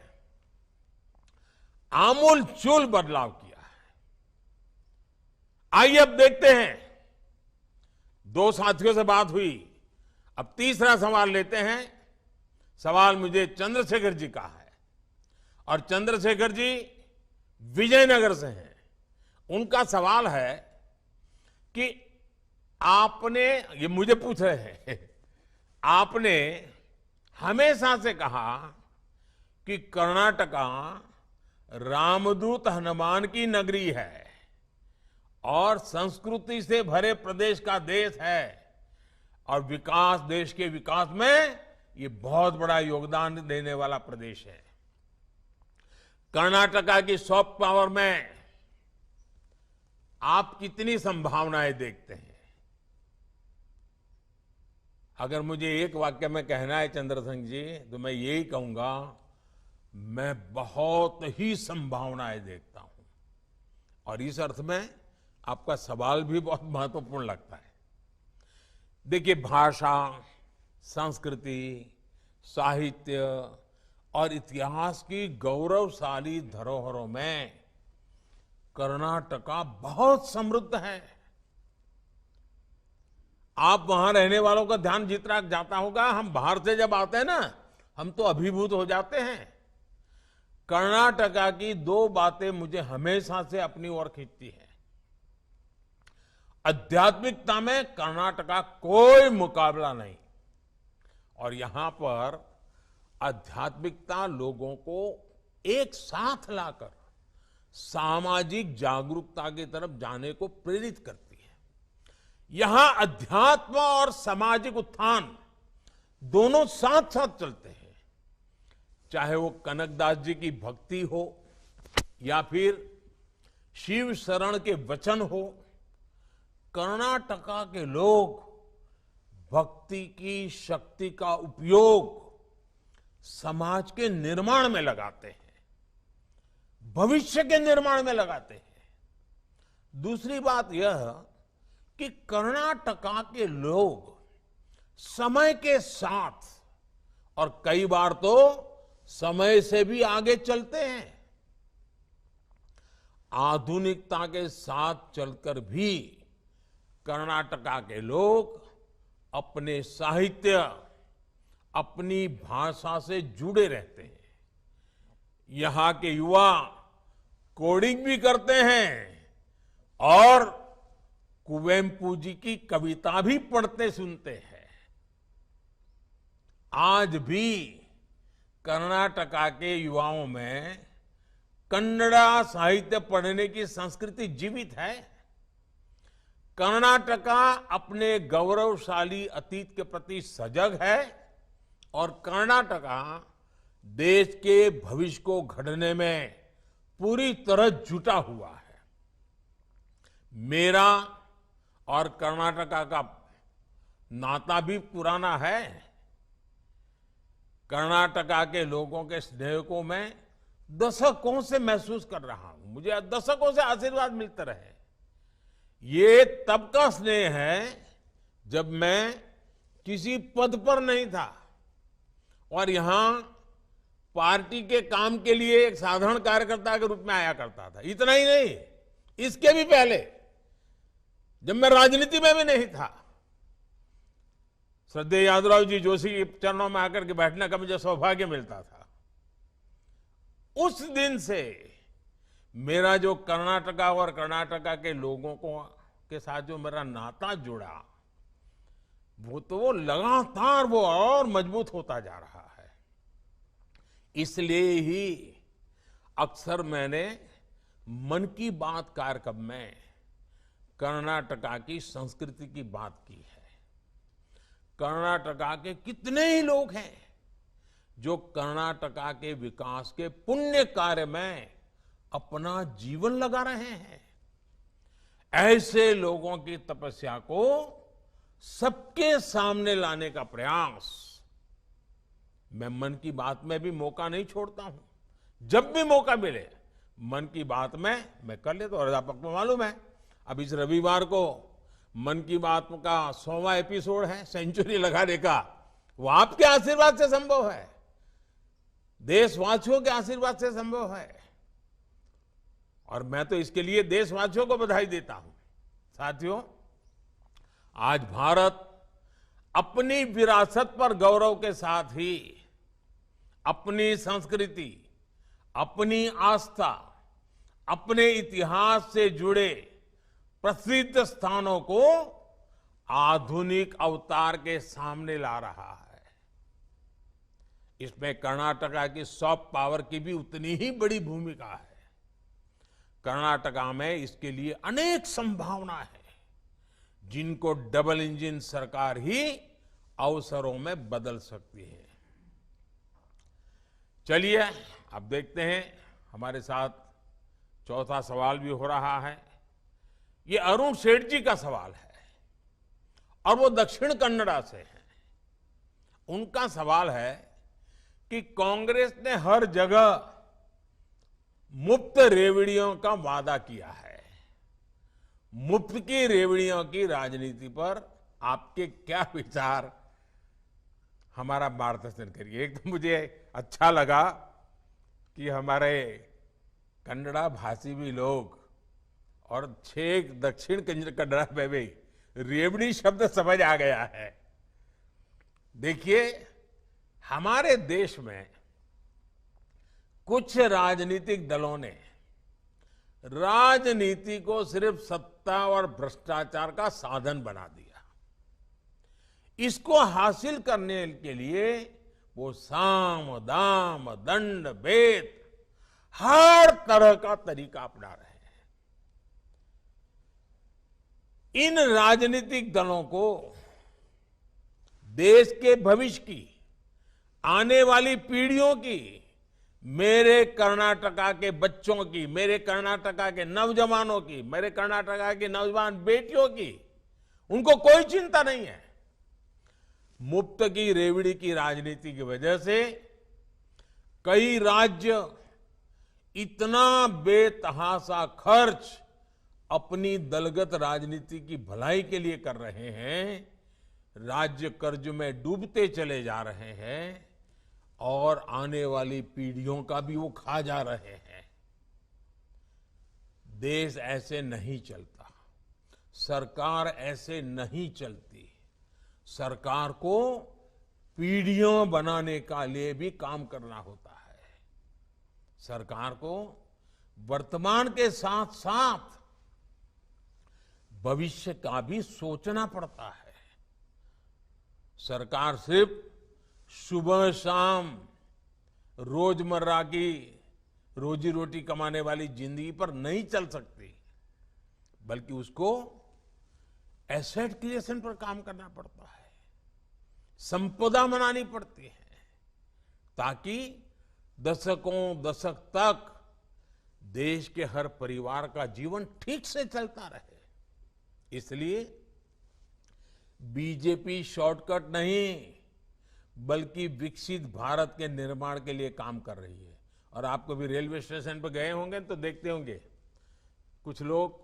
आमूलचूल बदलाव किया है। आइए अब देखते हैं, 2 साथियों से बात हुई, अब तीसरा सवाल लेते हैं। सवाल मुझे चंद्रशेखर जी का है और चंद्रशेखर जी विजयनगर से हैं। उनका सवाल है कि आपने, ये मुझे पूछ रहे हैं, आपने हमेशा से कहा कि कर्नाटका रामदूत हनुमान की नगरी है और संस्कृति से भरे प्रदेश का देश है और विकास, देश के विकास में ये बहुत बड़ा योगदान देने वाला प्रदेश है। कर्नाटका की सॉफ्ट पावर में आप कितनी संभावनाएं देखते हैं? अगर मुझे एक वाक्य में कहना है चंद्रशेखर जी, तो मैं यही कहूंगा, मैं बहुत ही संभावनाएं देखता हूं। और इस अर्थ में आपका सवाल भी बहुत महत्वपूर्ण लगता है। देखिए, भाषा, संस्कृति, साहित्य और इतिहास की गौरवशाली धरोहरों में कर्नाटका बहुत समृद्ध है। आप वहां रहने वालों का ध्यान जितना जाता होगा, हम बाहर से जब आते हैं ना, हम तो अभिभूत हो जाते हैं। कर्नाटका की 2 बातें मुझे हमेशा से अपनी ओर खींचती है। आध्यात्मिकता में कर्नाटका कोई मुकाबला नहीं, और यहां पर आध्यात्मिकता लोगों को एक साथ लाकर सामाजिक जागरूकता की तरफ जाने को प्रेरित करती है। यहां अध्यात्म और सामाजिक उत्थान दोनों साथ साथ चलते हैं। चाहे वो कनकदास जी की भक्ति हो या फिर शिव शरण के वचन हो, कर्नाटका के लोग भक्ति की शक्ति का उपयोग समाज के निर्माण में लगाते हैं, भविष्य के निर्माण में लगाते हैं। दूसरी बात यह कि कर्नाटका के लोग समय के साथ और कई बार तो समय से भी आगे चलते हैं। आधुनिकता के साथ चलकर भी कर्नाटका के लोग अपने साहित्य, अपनी भाषा से जुड़े रहते हैं। यहां के युवा कोडिंग भी करते हैं और कुवेम्पू जी की कविता भी पढ़ते सुनते हैं। आज भी कर्नाटका के युवाओं में कन्नड़ा साहित्य पढ़ने की संस्कृति जीवित है। कर्नाटका अपने गौरवशाली अतीत के प्रति सजग है और कर्नाटका देश के भविष्य को गढ़ने में पूरी तरह जुटा हुआ है। मेरा और कर्नाटका का नाता भी पुराना है। कर्नाटका के लोगों के स्नेह को मैं दशकों से महसूस कर रहा हूं। मुझे दशकों से आशीर्वाद मिलते रहे। ये तब का स्नेह है जब मैं किसी पद पर नहीं था और यहां पार्टी के काम के लिए एक साधारण कार्यकर्ता के रूप में आया करता था। इतना ही नहीं, इसके भी पहले जब मैं राजनीति में भी नहीं था, श्रद्धेय यादवराव जी जोशी के चरणों में आकर के बैठने का मुझे सौभाग्य मिलता था। उस दिन से मेरा जो कर्नाटका और कर्नाटका के लोगों के साथ जो मेरा नाता जुड़ा, वो लगातार वो और मजबूत होता जा रहा है। इसलिए ही अक्सर मैंने मन की बात कार्यक्रम में कर्नाटका की संस्कृति की बात की है। कर्नाटका के कितने ही लोग हैं जो कर्नाटका के विकास के पुण्य कार्य में अपना जीवन लगा रहे हैं। ऐसे लोगों की तपस्या को सबके सामने लाने का प्रयास मैं मन की बात में भी मौका नहीं छोड़ता हूं। जब भी मौका मिले मन की बात में मैं कर लेता हूं। और आपको मालूम है, अब इस रविवार को मन की बात का 100वां एपिसोड है, सेंचुरी लगाने का। वो आपके आशीर्वाद से संभव है, देशवासियों के आशीर्वाद से संभव है। और मैं तो इसके लिए देशवासियों को बधाई देता हूं। साथियों, आज भारत अपनी विरासत पर गौरव के साथ ही अपनी संस्कृति, अपनी आस्था, अपने इतिहास से जुड़े प्रसिद्ध स्थानों को आधुनिक अवतार के सामने ला रहा है। इसमें कर्नाटका की सॉफ्ट पावर की भी उतनी ही बड़ी भूमिका है। कर्नाटका में इसके लिए अनेक संभावना है जिनको डबल इंजन सरकार ही अवसरों में बदल सकती है। चलिए अब देखते हैं, हमारे साथ चौथा सवाल भी हो रहा है। ये अरुण सेठ जी का सवाल है और वो दक्षिण कन्नड़ा से हैं। उनका सवाल है कि कांग्रेस ने हर जगह मुफ्त रेवड़ियों का वादा किया है। मुफ्त की रेवड़ियों की राजनीति पर आपके क्या विचार, हमारा मार्गदर्शन करिए। एक तो मुझे अच्छा लगा कि हमारे कन्नड़ा भाषी भी लोग और छेक दक्षिण कन्नड़ा में भी रेवड़ी शब्द समझ आ गया है। देखिए, हमारे देश में कुछ राजनीतिक दलों ने राजनीति को सिर्फ सत्ता और भ्रष्टाचार का साधन बना दिया। इसको हासिल करने के लिए वो साम दाम दंड भेद हर तरह का तरीका अपना रहे हैं। इन राजनीतिक दलों को देश के भविष्य की, आने वाली पीढ़ियों की, मेरे कर्नाटका के बच्चों की, मेरे कर्नाटका के नौजवानों की, मेरे कर्नाटका की नौजवान बेटियों की, उनको कोई चिंता नहीं है। मुफ्त की रेवड़ी की राजनीति की वजह से कई राज्य इतना बेतहाशा खर्च अपनी दलगत राजनीति की भलाई के लिए कर रहे हैं, राज्य कर्ज में डूबते चले जा रहे हैं और आने वाली पीढ़ियों का भी वो खा जा रहे हैं। देश ऐसे नहीं चलता, सरकार ऐसे नहीं चलती। सरकार को पीढ़ियों बनाने का लिए भी काम करना होता है। सरकार को वर्तमान के साथ साथ भविष्य का भी सोचना पड़ता है। सरकार सिर्फ सुबह शाम रोजमर्रा की रोजी रोटी कमाने वाली जिंदगी पर नहीं चल सकती, बल्कि उसको एसेट क्रिएशन पर काम करना पड़ता है, संपदा बनानी पड़ती है, ताकि दशकों दशक तक देश के हर परिवार का जीवन ठीक से चलता रहे। इसलिए बीजेपी शॉर्टकट नहीं, बल्कि विकसित भारत के निर्माण के लिए काम कर रही है। और आप कभी रेलवे स्टेशन पर गए होंगे तो देखते होंगे, कुछ लोग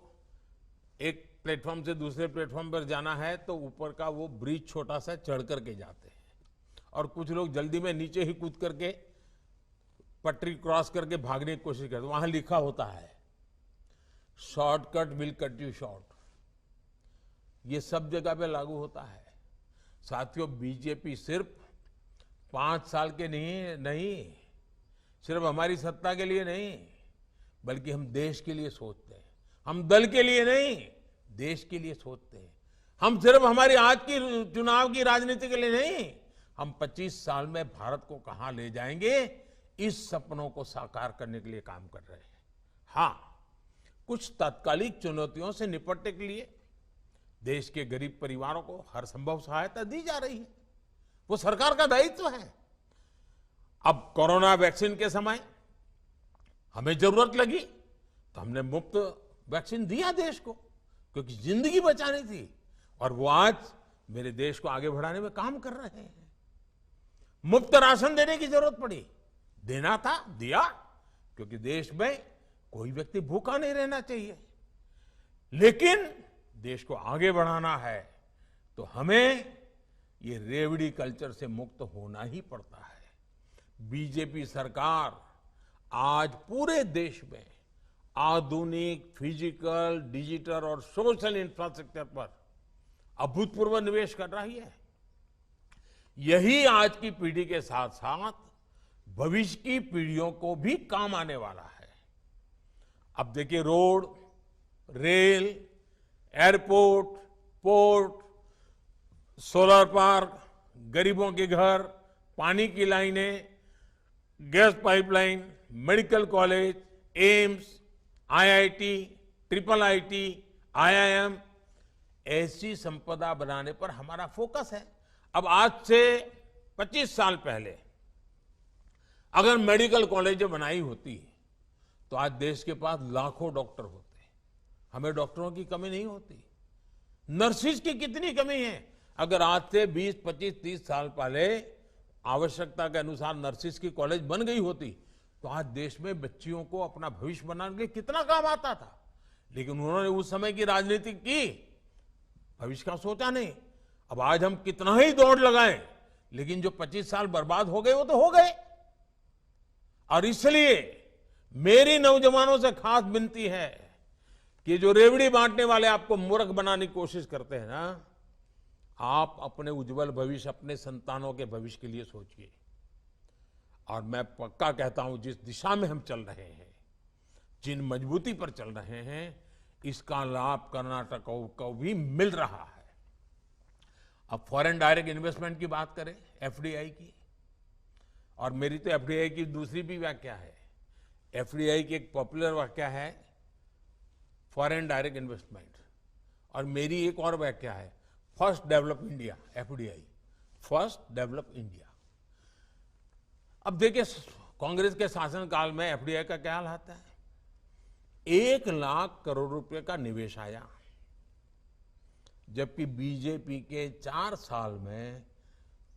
एक प्लेटफॉर्म से दूसरे प्लेटफॉर्म पर जाना है तो ऊपर का वो ब्रिज छोटा सा चढ़ करके जाते हैं, और कुछ लोग जल्दी में नीचे ही कूद करके पटरी क्रॉस करके भागने की कोशिश करते हैं। वहां लिखा होता है, shortcut will cut you short. ये सब जगह पे लागू होता है। साथियों, बीजेपी सिर्फ 5 साल के नहीं, सिर्फ हमारी सत्ता के लिए नहीं, बल्कि हम देश के लिए सोचते हैं। हम दल के लिए नहीं, देश के लिए सोचते हैं। हम सिर्फ हमारी आज की चुनाव की राजनीति के लिए नहीं, हम 25 साल में भारत को कहां ले जाएंगे, इस सपनों को साकार करने के लिए काम कर रहे हैं। हाँ, कुछ तात्कालिक चुनौतियों से निपटने के लिए देश के गरीब परिवारों को हर संभव सहायता दी जा रही है, वो सरकार का दायित्व है। अब कोरोना वैक्सीन के समय हमें जरूरत लगी तो हमने मुफ्त वैक्सीन दिया देश को, क्योंकि जिंदगी बचानी थी, और वो आज मेरे देश को आगे बढ़ाने में काम कर रहे हैं। मुफ्त राशन देने की जरूरत पड़ी, देना था, दिया, क्योंकि देश में कोई व्यक्ति भूखा नहीं रहना चाहिए। लेकिन देश को आगे बढ़ाना है तो हमें ये रेवड़ी कल्चर से मुक्त होना ही पड़ता है। बीजेपी सरकार आज पूरे देश में आधुनिक फिजिकल, डिजिटल और सोशल इंफ्रास्ट्रक्चर पर अभूतपूर्व निवेश कर रही है। यही आज की पीढ़ी के साथ साथ भविष्य की पीढ़ियों को भी काम आने वाला है। अब देखिए, road, rail, airport, port, solar park, गरीबों के घर, पानी की लाइनें, gas pipeline, medical college, AIIMS, IIT, triple IT, IIM, ऐसी संपदा बनाने पर हमारा फोकस है। अब आज से 25 साल पहले अगर मेडिकल कॉलेज बनाई होती तो आज देश के पास लाखों डॉक्टर होते। हमें डॉक्टरों की कमी नहीं होती। नर्सिस की कितनी कमी है। अगर आज से 20, 25, 30 साल पहले आवश्यकता के अनुसार नर्सिस की कॉलेज बन गई होती तो आज देश में बच्चियों को अपना भविष्य बनाने के लिए कितना काम आता था। लेकिन उन्होंने उस समय की राजनीति की, भविष्य का सोचा नहीं। अब आज हम कितना ही दौड़ लगाएं, लेकिन जो 25 साल बर्बाद हो गए वो तो हो गए। और इसलिए मेरी नौजवानों से खास विनती है कि जो रेवड़ी बांटने वाले आपको मूर्ख बनाने की कोशिश करते हैं ना, आप अपने उज्जवल भविष्य, अपने संतानों के भविष्य के लिए सोचिए। और मैं पक्का कहता हूं, जिस दिशा में हम चल रहे हैं, जिन मजबूती पर चल रहे हैं, इसका लाभ कर्नाटक को भी मिल रहा है। अब फॉरेन डायरेक्ट इन्वेस्टमेंट की बात करें, एफडीआई की, और मेरी तो एफडीआई की दूसरी भी व्याख्या है। एफडीआई की एक पॉपुलर व्याख्या है फॉरेन डायरेक्ट इन्वेस्टमेंट, और मेरी एक और व्याख्या है first develop India, FDI, first develop India. अब देखिए, कांग्रेस के शासनकाल में एफडीआई का क्या हाल आता है। 1 लाख करोड़ रुपए का निवेश आया, जबकि बीजेपी के 4 साल में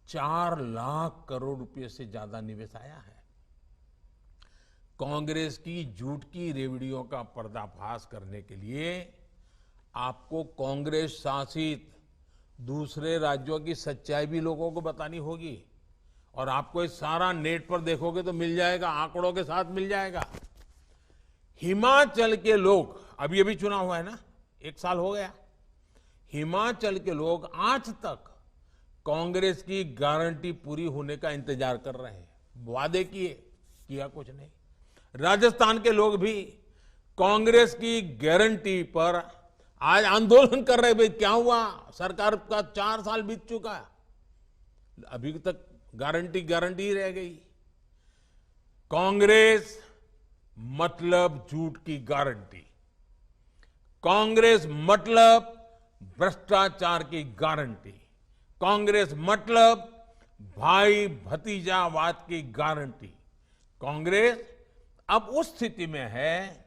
4 लाख करोड़ रुपए से ज्यादा निवेश आया है। कांग्रेस की झूठ की रेवड़ियों का पर्दाफाश करने के लिए आपको कांग्रेस शासित दूसरे राज्यों की सच्चाई भी लोगों को बतानी होगी। और आपको ये सारा नेट पर देखोगे तो मिल जाएगा, आंकड़ों के साथ मिल जाएगा। हिमाचल के लोग, अभी अभी चुनाव हुआ है ना, 1 साल हो गया, हिमाचल के लोग आज तक कांग्रेस की गारंटी पूरी होने का इंतजार कर रहे हैं। वादे किया कुछ नहीं। राजस्थान के लोग भी कांग्रेस की गारंटी पर आज आंदोलन कर रहे हैं। भाई क्या हुआ, सरकार का 4 साल बीत चुका है, अभी तक गारंटी ही रह गई। कांग्रेस मतलब झूठ की गारंटी, कांग्रेस मतलब भ्रष्टाचार की गारंटी। कांग्रेस मतलब भाई भतीजावाद की गारंटी। कांग्रेस अब उस स्थिति में है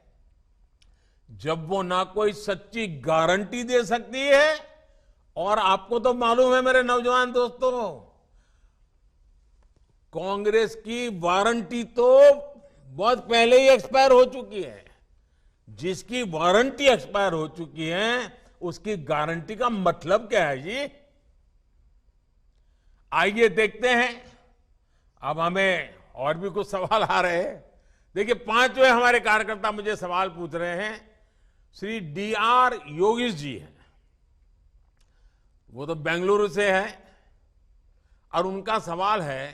जब वो ना कोई सच्ची गारंटी दे सकती है, और आपको तो मालूम है मेरे नौजवान दोस्तों, कांग्रेस की वारंटी तो बहुत पहले ही एक्सपायर हो चुकी है। जिसकी वारंटी एक्सपायर हो चुकी है उसकी गारंटी का मतलब क्या है जी? आइए देखते हैं। अब हमें और भी कुछ सवाल आ रहे हैं। देखिए, पांचवें हमारे कार्यकर्ता मुझे सवाल पूछ रहे हैं। श्री DR योगेश जी हैं, वो तो बेंगलुरु से है, और उनका सवाल है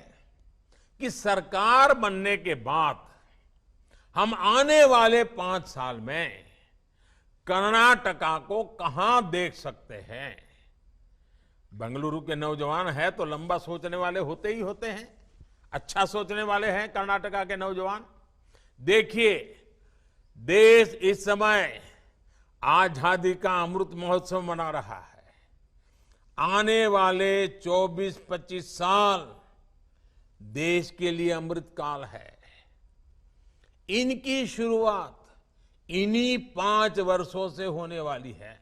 कि सरकार बनने के बाद हम आने वाले 5 साल में कर्नाटका को कहां देख सकते हैं? बेंगलुरु के नौजवान है तो लंबा सोचने वाले होते ही होते हैं, अच्छा सोचने वाले हैं कर्नाटका के नौजवान। देखिए, देश इस समय आजादी का अमृत महोत्सव मना रहा है। आने वाले 24-25 साल देश के लिए अमृत काल है। इनकी शुरुआत इन्हीं 5 वर्षों से होने वाली है।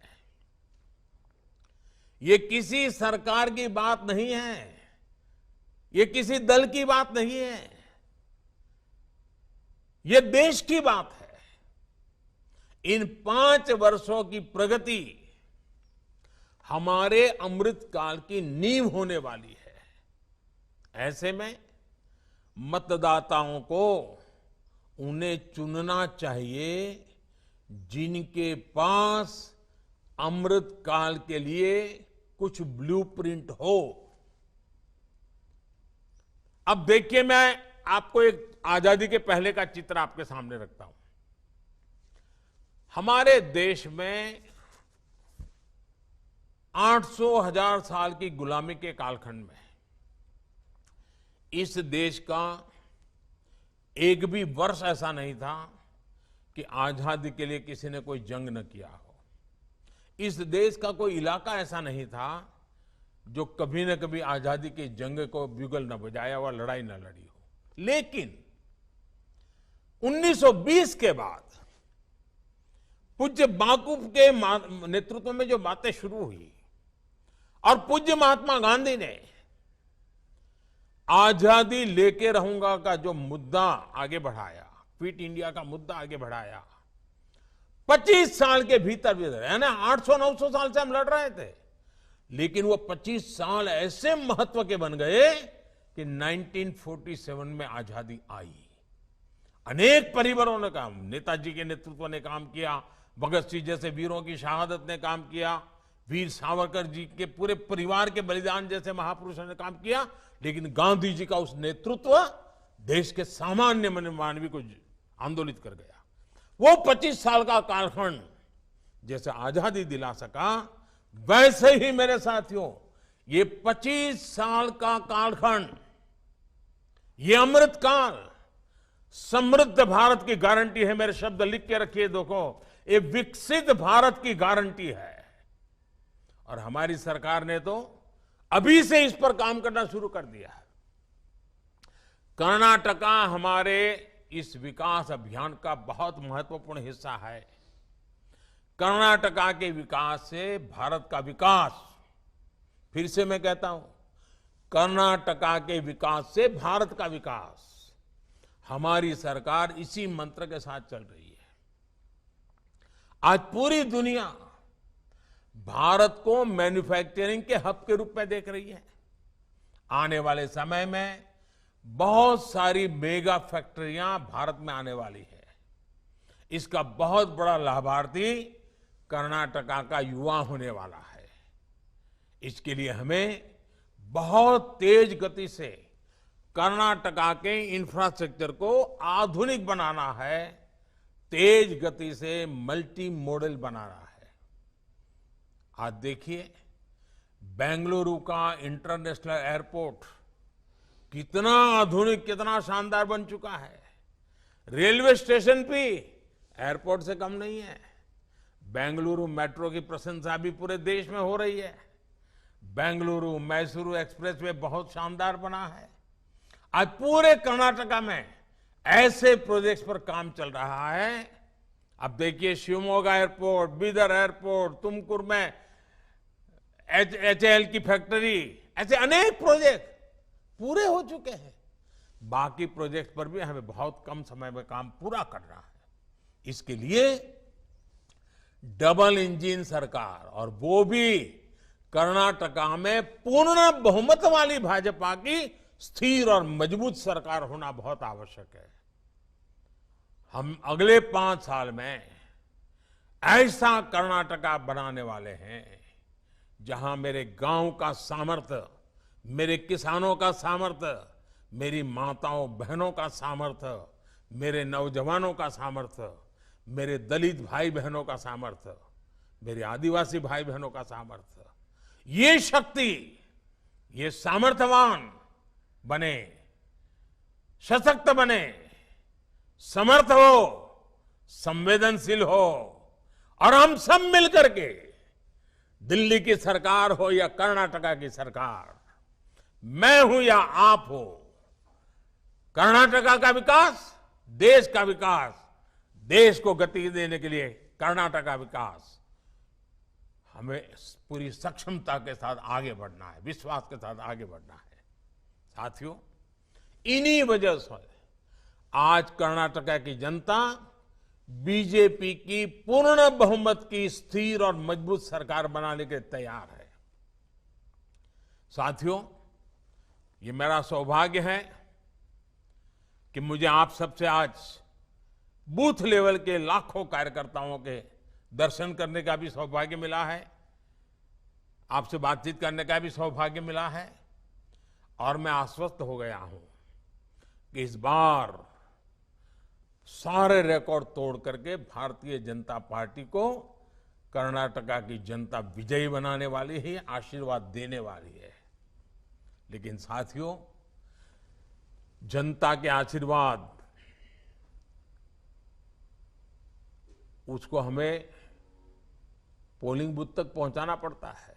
ये किसी सरकार की बात नहीं है, ये किसी दल की बात नहीं है, ये देश की बात है। इन 5 वर्षों की प्रगति हमारे अमृत काल की नींव होने वाली है। ऐसे में मतदाताओं को उन्हें चुनना चाहिए जिनके पास अमृत काल के लिए कुछ ब्लूप्रिंट हो। अब देखिए, मैं आपको एक आजादी के पहले का चित्र आपके सामने रखता हूं। हमारे देश में 800,000 साल की गुलामी के कालखंड में इस देश का एक भी वर्ष ऐसा नहीं था कि आजादी के लिए किसी ने कोई जंग न किया हो। इस देश का कोई इलाका ऐसा नहीं था जो कभी न कभी आजादी की जंग को ब्यूगल न बजाया हुआ, लड़ाई न लड़ी हो। लेकिन 1920 के बाद पूज्य बापू के नेतृत्व में जो बातें शुरू हुई और पूज्य महात्मा गांधी ने आजादी लेके रहूंगा का जो मुद्दा आगे बढ़ाया, क्विट इंडिया का मुद्दा आगे बढ़ाया, 25 साल के भीतर यानी 800-900 साल से हम लड़ रहे थे, लेकिन वो 25 साल ऐसे महत्व के बन गए कि 1947 में आजादी आई। अनेक परिवारों ने काम, नेताजी के नेतृत्व ने काम किया, भगत सिंह जैसे वीरों की शहादत ने काम किया, वीर सावरकर जी के पूरे परिवार के बलिदान जैसे महापुरुषों ने काम किया, लेकिन गांधी जी का उस नेतृत्व देश के सामान्य मानवी को आंदोलित कर गया। वो 25 साल का कालखंड जैसे आजादी दिला सका, वैसे ही मेरे साथियों ये 25 साल का कालखंड, ये अमृत काल समृद्ध भारत की गारंटी है। मेरे शब्द लिख के रखिए, देखो, ये विकसित भारत की गारंटी है। और हमारी सरकार ने तो अभी से इस पर काम करना शुरू कर दिया है। कर्नाटका हमारे इस विकास अभियान का बहुत महत्वपूर्ण हिस्सा है। कर्नाटका के विकास से भारत का विकास, फिर से मैं कहता हूं, कर्नाटका के विकास से भारत का विकास, हमारी सरकार इसी मंत्र के साथ चल रही है। आज पूरी दुनिया भारत को मैन्युफैक्चरिंग के हब के रूप में देख रही है। आने वाले समय में बहुत सारी मेगा फैक्ट्रियां भारत में आने वाली है। इसका बहुत बड़ा लाभार्थी कर्नाटका का युवा होने वाला है। इसके लिए हमें बहुत तेज गति से कर्नाटका के इंफ्रास्ट्रक्चर को आधुनिक बनाना है, तेज गति से मल्टी मॉडल बनाना है। आज देखिए, बेंगलुरु का इंटरनेशनल एयरपोर्ट कितना आधुनिक, कितना शानदार बन चुका है। रेलवे स्टेशन भी एयरपोर्ट से कम नहीं है। बेंगलुरु मेट्रो की प्रशंसा भी पूरे देश में हो रही है। बेंगलुरु मैसूरू एक्सप्रेसवे बहुत शानदार बना है। आज पूरे कर्नाटका में ऐसे प्रोजेक्ट्स पर काम चल रहा है। अब देखिए शिवमोगा एयरपोर्ट, बीदर एयरपोर्ट, तुमकुर में HAL की फैक्ट्री, ऐसे अनेक प्रोजेक्ट पूरे हो चुके हैं। बाकी प्रोजेक्ट पर भी हमें बहुत कम समय में काम पूरा करना है। इसके लिए डबल इंजन सरकार, और वो भी कर्नाटका में पूर्ण बहुमत वाली भाजपा की स्थिर और मजबूत सरकार होना बहुत आवश्यक है। हम अगले 5 साल में ऐसा कर्नाटका बनाने वाले हैं जहां मेरे गांव का सामर्थ्य, मेरे किसानों का सामर्थ्य, मेरी माताओं बहनों का सामर्थ्य, मेरे नौजवानों का सामर्थ्य, मेरे दलित भाई बहनों का सामर्थ्य, मेरे आदिवासी भाई बहनों का सामर्थ्य, ये शक्ति, ये सामर्थ्यवान बने, सशक्त बने, समर्थ हो, संवेदनशील हो, और हम सब मिलकर के दिल्ली की सरकार हो या कर्नाटका की सरकार, मैं हूं या आप हो, कर्नाटका का विकास, देश का विकास, देश को गति देने के लिए कर्नाटक का विकास, हमें पूरी सक्षमता के साथ आगे बढ़ना है, विश्वास के साथ आगे बढ़ना है। साथियों, इन्हीं वजह से आज कर्नाटका की जनता बीजेपी की पूर्ण बहुमत की स्थिर और मजबूत सरकार बनाने के तैयार है। साथियों, ये मेरा सौभाग्य है कि मुझे आप सबसे आज बूथ लेवल के लाखों कार्यकर्ताओं के दर्शन करने का भी सौभाग्य मिला है, आपसे बातचीत करने का भी सौभाग्य मिला है, और मैं आश्वस्त हो गया हूं कि इस बार सारे रिकॉर्ड तोड़ करके भारतीय जनता पार्टी को कर्नाटका की जनता विजयी बनाने वाली है, आशीर्वाद देने वाली है। लेकिन साथियों, जनता के आशीर्वाद उसको हमें पोलिंग बूथ तक पहुंचाना पड़ता है।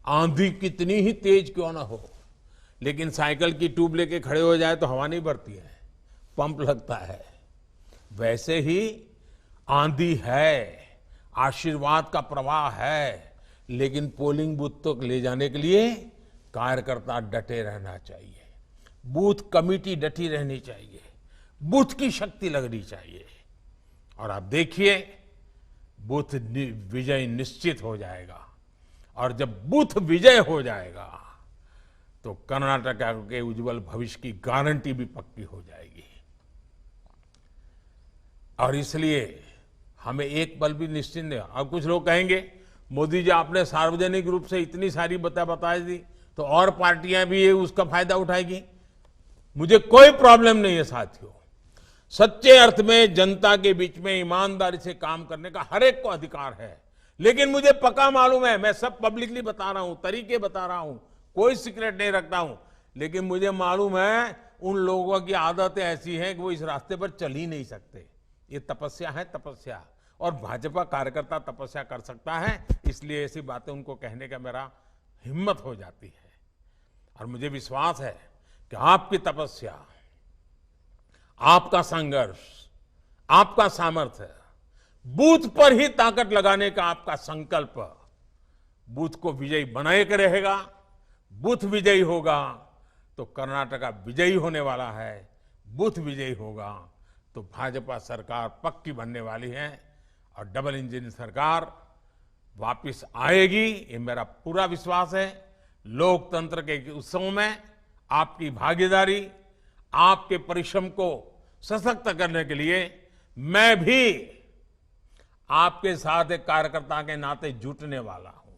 आंधी कितनी ही तेज क्यों ना हो, लेकिन साइकिल की ट्यूब लेके खड़े हो जाए तो हवा नहीं भरती है, पंप लगता है। वैसे ही आंधी है, आशीर्वाद का प्रवाह है, लेकिन पोलिंग बूथ तक ले जाने के लिए कार्यकर्ता डटे रहना चाहिए, बूथ कमेटी डटी रहनी चाहिए, बूथ की शक्ति लगनी चाहिए। और आप देखिए, बूथ विजय निश्चित हो जाएगा, और जब बूथ विजय हो जाएगा तो कर्नाटका के उज्जवल भविष्य की गारंटी भी पक्की हो जाएगी। और इसलिए हमें एक पल भी निश्चिंत नहीं। अब कुछ लोग कहेंगे, मोदी जी आपने सार्वजनिक रूप से इतनी सारी बता दी तो और पार्टियां भी ये उसका फायदा उठाएगी। मुझे कोई प्रॉब्लम नहीं है साथियों, सच्चे अर्थ में जनता के बीच में ईमानदारी से काम करने का हर एक को अधिकार है। लेकिन मुझे पक्का मालूम है, मैं सब पब्लिकली बता रहा हूं, तरीके बता रहा हूं, कोई सीक्रेट नहीं रखता हूं, लेकिन मुझे मालूम है उन लोगों की आदतें ऐसी हैं कि वो इस रास्ते पर चल ही नहीं सकते। ये तपस्या है, तपस्या, और भाजपा कार्यकर्ता तपस्या कर सकता है, इसलिए ऐसी बातें उनको कहने का मेरा हिम्मत हो जाती है। और मुझे विश्वास है कि आपकी तपस्या, आपका संघर्ष, आपका सामर्थ्य, बूथ पर ही ताकत लगाने का आपका संकल्प बूथ को विजयी बनाए के रहेगा। बूथ विजयी होगा तो कर्नाटका विजयी होने वाला है, बूथ विजयी होगा तो भाजपा सरकार पक्की बनने वाली है, और डबल इंजन सरकार वापस आएगी, ये मेरा पूरा विश्वास है। लोकतंत्र के उत्सव में आपकी भागीदारी, आपके परिश्रम को सशक्त करने के लिए मैं भी आपके साथ एक कार्यकर्ता के नाते जुटने वाला हूं।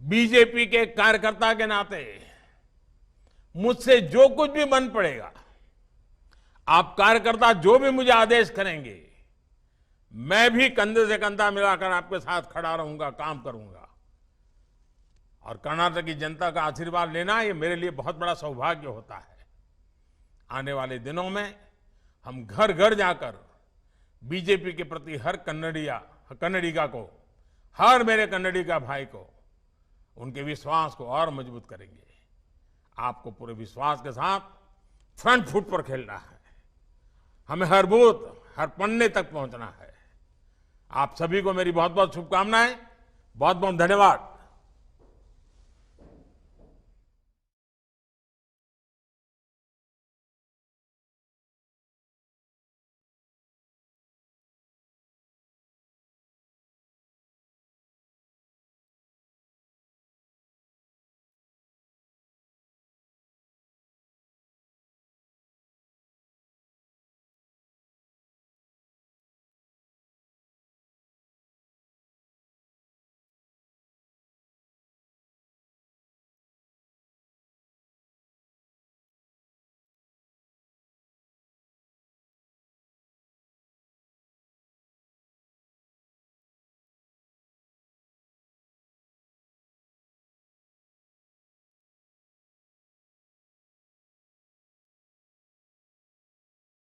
बीजेपी के कार्यकर्ता के नाते मुझसे जो कुछ भी बन पड़ेगा, आप कार्यकर्ता जो भी मुझे आदेश करेंगे, मैं भी कंधे से कंधा मिलाकर आपके साथ खड़ा रहूंगा, काम करूंगा। और कर्नाटक की जनता का आशीर्वाद लेना ये मेरे लिए बहुत बड़ा सौभाग्य होता है। आने वाले दिनों में हम घर घर जाकर बीजेपी के प्रति हर कन्नडिगा को, हर मेरे कन्नडिगा भाई को, उनके विश्वास को और मजबूत करेंगे। आपको पूरे विश्वास के साथ फ्रंट फुट पर खेलना है। हमें हर बूथ, हर पन्ने तक पहुंचना है। आप सभी को मेरी बहुत बहुत शुभकामनाएं, बहुत बहुत धन्यवाद।